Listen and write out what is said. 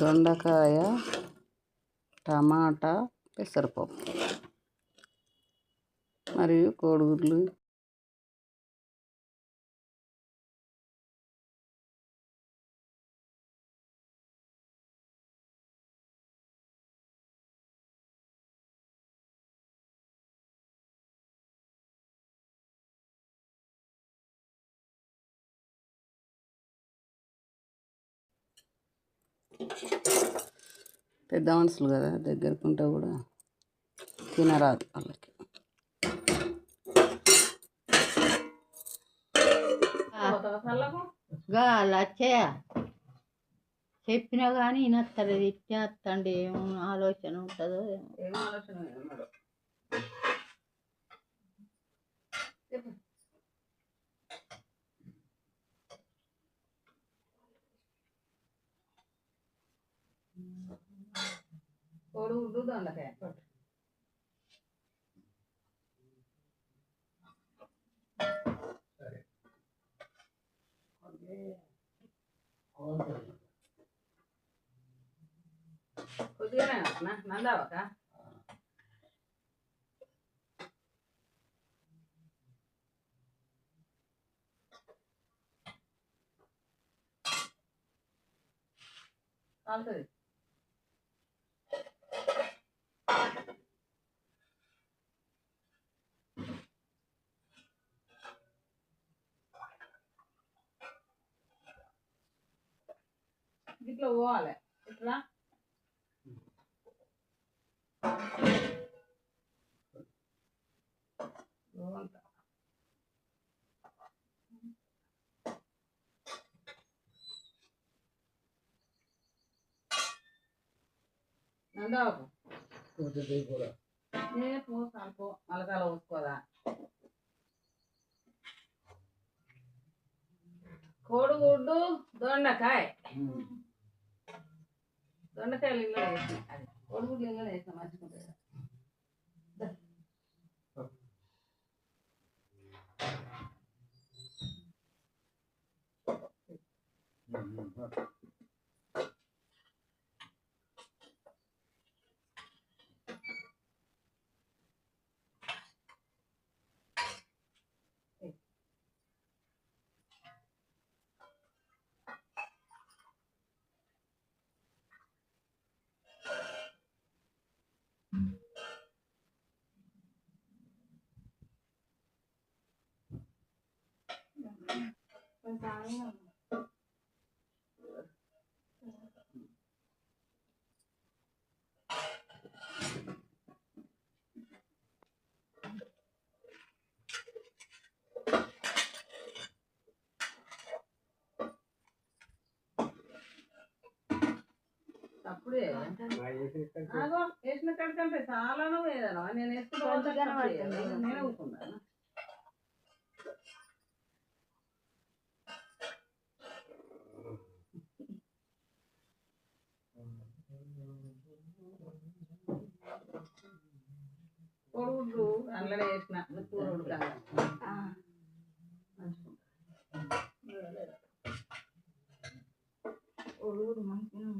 దొండకాయ, టమాటా, పెసరపప్పు మరియు కోడిగుడ్లు. పెద్ద మనుషులు కదా, దగ్గరకుంటే కూడా తినరాదు వాళ్ళకి. లచ్చయ్య చెప్పినా కానీ వినత్తలేదు. ఇచ్చేస్తండి. ఏం ఆలోచన ఉంటుందో ఏం ఆలోచన ఉన్నాడు. కోడిగుడ్డు, దొండకాయ. కొద్దిగానే నందావక కాలుతుంది. ఇట్లా పోవాలి. ఇట్లా నందావకు పో కాలిపో మలకాల ఊసుకోదా. కోడిగుడ్డు, దొండకాయ. దొండకాయలు ఇల్లు వేసిన, అది కోడిగుడ్లు ఇల్లు వేసిన మర్చిపోతుంది. అప్పుడే వేసిన కడికంటే చాలానో వేదనా నేను వేసుకుంటా. నేను ఊరుకున్నాను. కోడిగుడ్లు అందులోనే వేసిన కూర ఉడకాలి. కోడిగుడ్డు మంచిగా